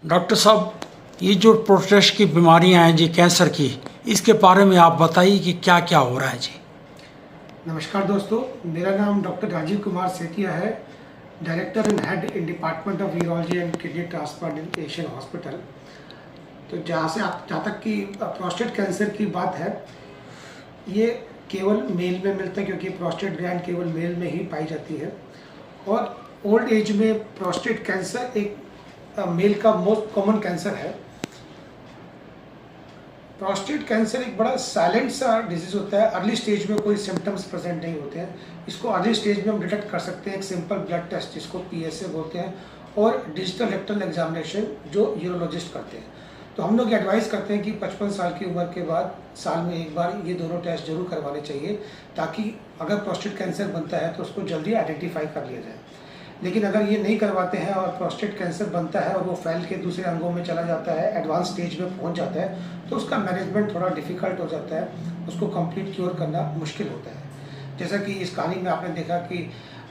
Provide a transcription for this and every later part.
Doctor साहब, ये जो प्रोस्टेट की बीमारियां हैं जी, कैंसर की, इसके बारे में आप बताइए कि क्या क्या हो रहा है जी। नमस्कार दोस्तों, मेरा नाम डॉक्टर राजीव कुमार सेतिया है, director and head in department of urology and kidney transplantation hospital. तो जहाँ तक कि प्रोस्टेट कैंसर की बात है, ये केवल मेल में मिलता है क्योंकि प्रोस्टेट ग्लैंड केवल मेल में ही पाई जाती है। और ओल्ड एज में प्रोस्टेट कैंसर एक मेल का मोस्ट कॉमन कैंसर है। प्रोस्टेट कैंसर एक बड़ा साइलेंट सा डिजीज होता है। अर्ली स्टेज में कोई सिम्टम्स प्रेजेंट नहीं होते हैं। इसको अर्ली स्टेज में हम डिटेक्ट कर सकते हैं एक सिंपल ब्लड टेस्ट जिसको PSA बोलते हैं, और डिजिटल रेक्टल एग्जामिनेशन जो यूरोलॉजिस्ट करते हैं। तो हम लोग एडवाइस करते हैं कि 55 साल की उम्र के बाद साल में एक बार ये दोनों टेस्ट जरूर करवाने चाहिए, ताकि अगर प्रोस्टेट कैंसर बनता है तो उसको जल्दी आइडेंटिफाई कर लिया जाए। लेकिन अगर ये नहीं करवाते हैं और प्रोस्टेट कैंसर बनता है और वो फैल के दूसरे अंगों में चला जाता है, एडवांस स्टेज में पहुंच जाता है, तो उसका मैनेजमेंट थोड़ा डिफ़िकल्ट हो जाता है, उसको कंप्लीट क्योर करना मुश्किल होता है। जैसा कि इस कहानी में आपने देखा कि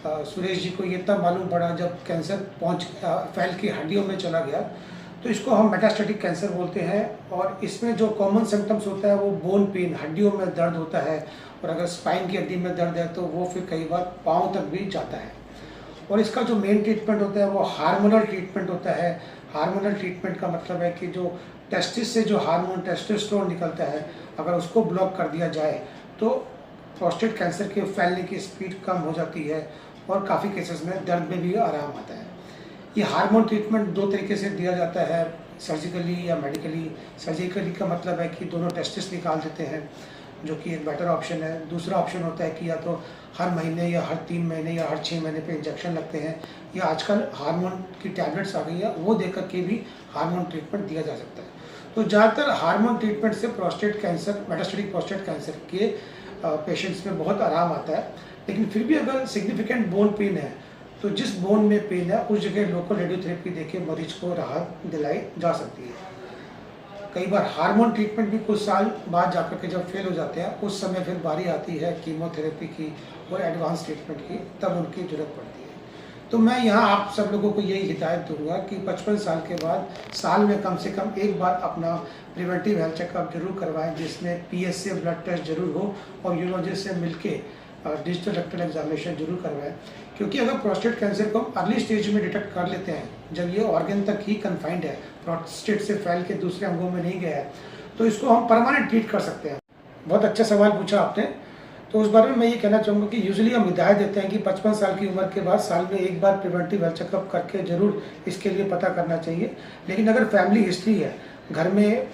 सुरेश जी को ये तब मालूम पड़ा जब कैंसर फैल की हड्डियों में चला गया। तो इसको हम मेटास्टेटिक कैंसर बोलते हैं। और इसमें जो कॉमन सिम्टम्स होता है वो बोन पेन, हड्डियों में दर्द होता है, और अगर स्पाइन की हड्डी में दर्द है तो वो फिर कई बार पाँव तक भी जाता है। और इसका जो मेन ट्रीटमेंट होता है वो हार्मोनल ट्रीटमेंट होता है। हार्मोनल ट्रीटमेंट का मतलब है कि जो टेस्टिस से जो हार्मोन टेस्टोस्टेरोन निकलता है, अगर उसको ब्लॉक कर दिया जाए तो प्रोस्टेट कैंसर के फैलने की स्पीड कम हो जाती है और काफ़ी केसेस में दर्द में भी आराम आता है। ये हार्मोन ट्रीटमेंट दो तरीके से दिया जाता है, सर्जिकली या मेडिकली। सर्जिकली का मतलब है कि दोनों टेस्टिस निकाल देते हैं, जो कि एक बेटर ऑप्शन है। दूसरा ऑप्शन होता है कि या तो हर महीने या हर 3 महीने या हर 6 महीने पे इंजेक्शन लगते हैं, या आजकल हार्मोन की टैबलेट्स आ गई है, वो देकर के भी हार्मोन ट्रीटमेंट दिया जा सकता है। तो ज़्यादातर हार्मोन ट्रीटमेंट से prostate cancer, metastatic prostate cancer के पेशेंट्स में बहुत आराम आता है। लेकिन फिर भी अगर सिग्निफिकेंट बोन पेन है तो जिस बोन में पेन है उस जगह लोकल रेडियोथेरेपी देके मरीज को राहत दिलाई जा सकती है। कई बार हार्मोन ट्रीटमेंट भी कुछ साल बाद जाकर के जब फेल हो जाते हैं, उस समय फिर बारी आती है कीमोथेरेपी की और एडवांस ट्रीटमेंट की, तब उनकी जरूरत पड़ती है। तो मैं यहाँ आप सब लोगों को यही हिदायत दूंगा कि 55 साल के बाद साल में कम से कम एक बार अपना प्रिवेंटिव हेल्थ चेकअप जरूर करवाएं, जिसमें PSA ब्लड टेस्ट जरूर हो और यूरोलॉजिस्ट से मिलके डिजिटल रेक्टल एग्जामिनेशन जरूर करवाएं। क्योंकि अगर प्रोस्टेट कैंसर को हम अर्ली स्टेज में डिटेक्ट कर लेते हैं, जब ये ऑर्गन तक ही कन्फाइंड है, प्रोस्टेट से फैल के दूसरे अंगों में नहीं गया है, तो इसको हम परमानेंट ट्रीट कर सकते हैं। बहुत अच्छा सवाल पूछा आपने। तो उस बारे में मैं ये कहना चाहूँगा कि यूजुअली हम हिदायत देते हैं कि 55 साल की उम्र के बाद साल में एक बार प्रिवेंटिव हेल्थ चेकअप करके जरूर इसके लिए पता करना चाहिए। लेकिन अगर फैमिली हिस्ट्री है, घर में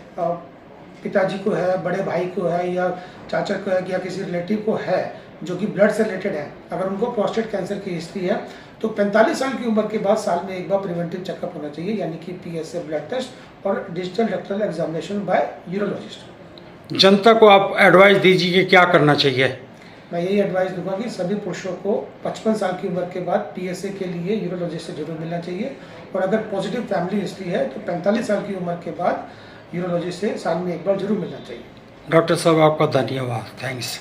पिताजी को है, बड़े भाई को है, या चाचा को है, या किसी रिलेटिव को है जो कि ब्लड से रिलेटेड है, अगर उनको प्रोस्टेट कैंसर की हिस्ट्री है, तो 45 साल की उम्र के बाद साल में एक बार प्रिवेंटिव चेकअप होना चाहिए, यानी कि PSA ब्लड टेस्ट और digital rectal examination by urologist. जनता को आप एडवाइस दीजिए कि क्या करना चाहिए। मैं यही एडवाइस दूंगा कि सभी पुरुषों को 55 साल की उम्र के बाद PSA के लिए यूरोलॉजिस्ट से जरूर मिलना चाहिए, और अगर पॉजिटिव फैमिली हिस्ट्री है तो 45 साल की उम्र के बाद यूरोलॉजिस्ट से साल में एक बार जरूर मिलना चाहिए। डॉक्टर साहब, आपका धन्यवाद। थैंक्स।